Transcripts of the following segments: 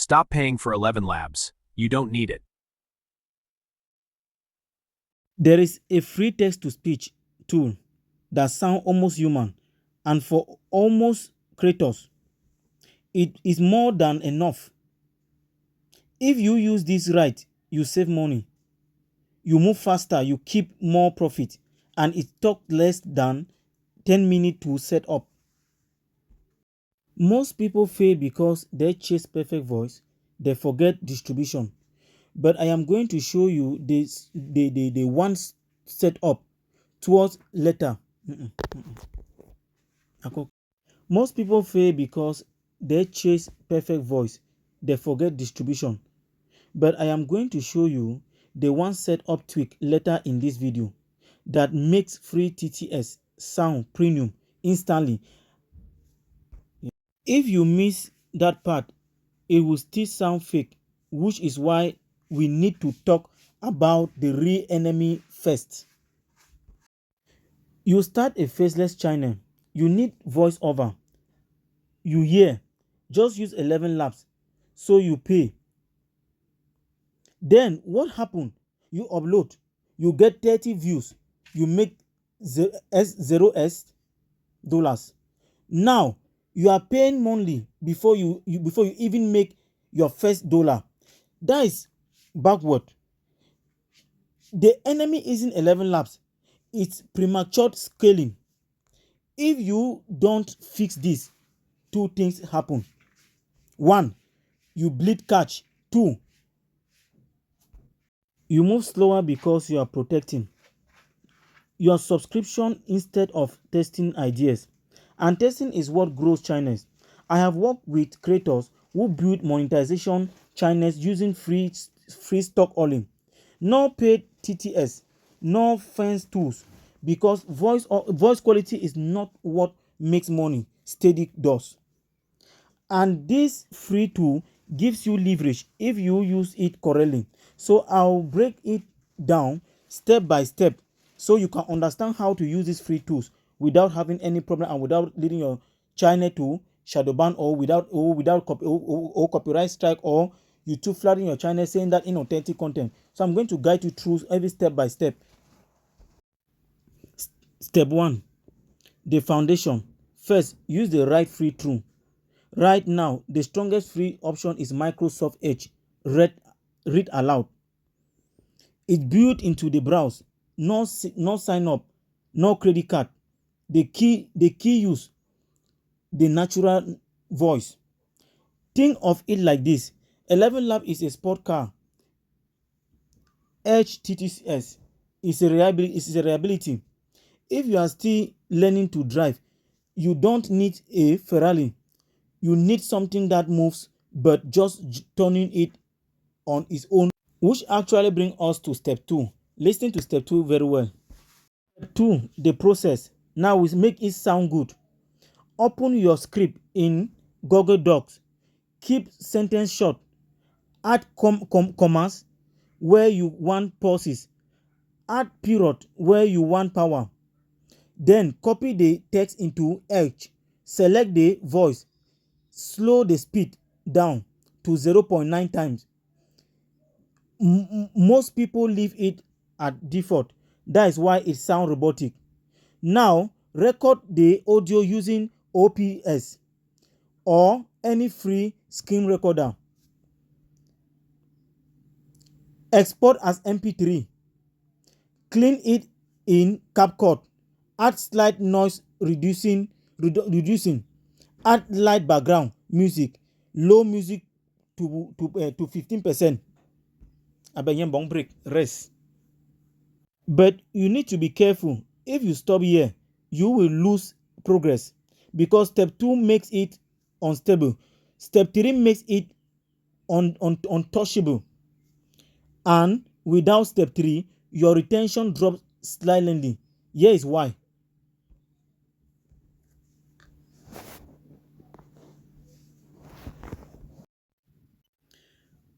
Stop paying for ElevenLabs. You don't need it. There is a free text-to-speech tool that sounds almost human, and for almost creators, it is more than enough. If you use this right, you save money, you move faster, you keep more profit, and it took less than 10 minutes to set up. Most people fail because they chase perfect voice, they forget distribution. But I am going to show you the one set up towards later. Most people fail because they chase perfect voice, they forget distribution. But I am going to show you the one set up tweak later in this video that makes free TTS sound premium instantly. If you miss that part, it will still sound fake, which is why we need to talk about the real enemy first. You start a faceless channel, you need voiceover. You hear, just use ElevenLabs, so you pay. Then what happened? You upload, you get 30 views, you make 0s dollars. Now you are paying monthly before before you even make your first dollar. That is backward. The enemy isn't ElevenLabs, it's premature scaling. If you don't fix this, two things happen. One, you bleed catch. Two, you move slower because you are protecting your subscription instead of testing ideas. And testing is what grows channels. I have worked with creators who build monetization channels using free stock only. No paid TTS, no fence tools, because voice quality is not what makes money, steady does. And this free tool gives you leverage if you use it correctly. So I'll break it down step by step so you can understand how to use these free tools without having any problem and without leading your channel to shadow ban or without copyright strike or YouTube flooding your channel saying that inauthentic content. So I'm going to guide you through every step by step. Step 1, the foundation. First, use the right free tool. Right now, the strongest free option is Microsoft Edge. Read aloud. It's built into the browser. No sign up, no credit card. The key use the natural voice. Think of it like this: ElevenLabs is a sport car. Edge TTS is a reliability. If you are still learning to drive, you don't need a Ferrari. You need something that moves, but just turning it on its own, which actually brings us to step 2. Listen to step 2 very well. Step 2, the process. Now we make it sound good. Open your script in Google Docs. Keep sentence short. Add commas where you want pauses. Add period where you want power. Then copy the text into Edge. Select the voice. Slow the speed down to 0.9 times. Most people leave it at default. That is why it sounds robotic. Now record the audio using OPS or any free screen recorder. Export as MP3. Clean it in CapCut. Add slight noise reducing. Add light background music. Low music to 15%. Abenyen bong break. Rest. But you need to be careful. If you stop here, you will lose progress because step 2 makes it unstable. Step 3 makes it untouchable. And without step 3, your retention drops slightly. Here is why.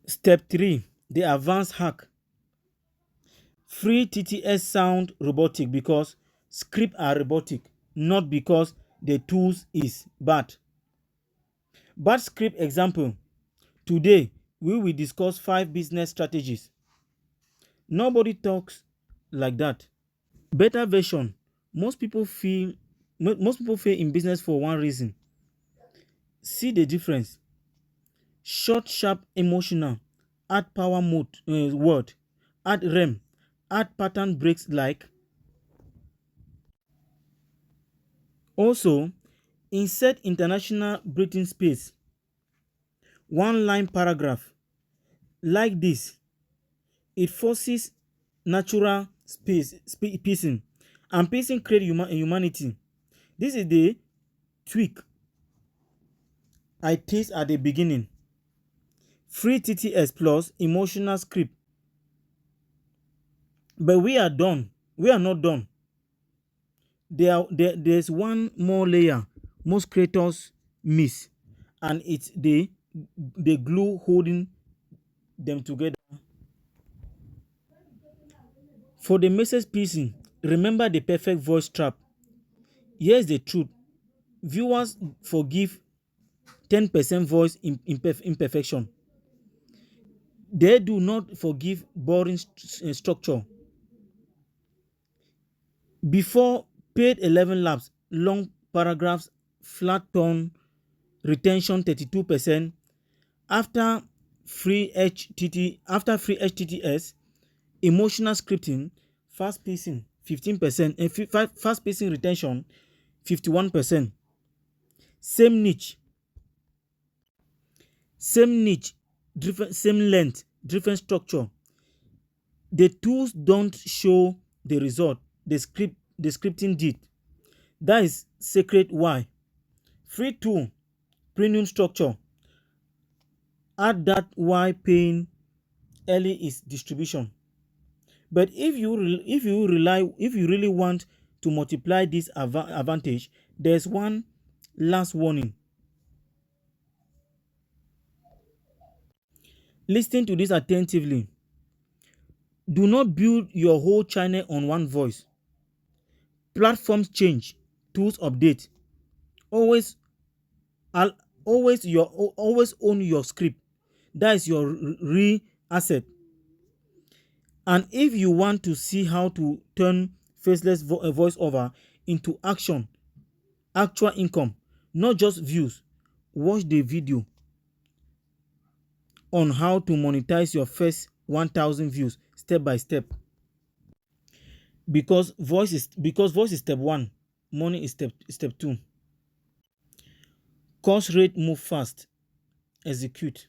Step 3, the advanced hack. Free TTS sound robotic because scripts are robotic, not because the tools is bad. Bad script example: Today, we will discuss 5 business strategies. Nobody talks like that. Better version. Most people feel most people fail in business for one reason. See the difference. Short, sharp, emotional. Add power mode word. Add rem. Add pattern breaks like. Also, insert international breathing space. One line paragraph. Like this. It forces natural pacing, and pacing create humanity. This is the tweak I teased at the beginning. Free TTS plus emotional script. But we are done. We are not done. There's one more layer most creators miss, and it's the glue holding them together. For the message piecing, remember the perfect voice trap. Here's the truth. Viewers forgive 10% voice imperfection. They do not forgive boring structure. Before paid 11 labs, long paragraphs, flat tone, retention 32%. After free HTTS, emotional scripting, fast pacing 15%, and fast pacing retention 51%. Same niche, different same length, different structure. The tools don't show the result. The scripting did. That is secret why. Free tool, premium structure. Add that why paying early is distribution. But if you really want to multiply this advantage, there's one last warning. Listen to this attentively. Do not build your whole channel on one voice. Platforms change, tools update. Always al- always own your script. That is your real asset. And if you want to see how to turn faceless voiceover into actual income, not just views, watch the video on how to monetize your first 1000 views step by step. Because voice is step 1, money is step 2. Course rate, move fast, execute.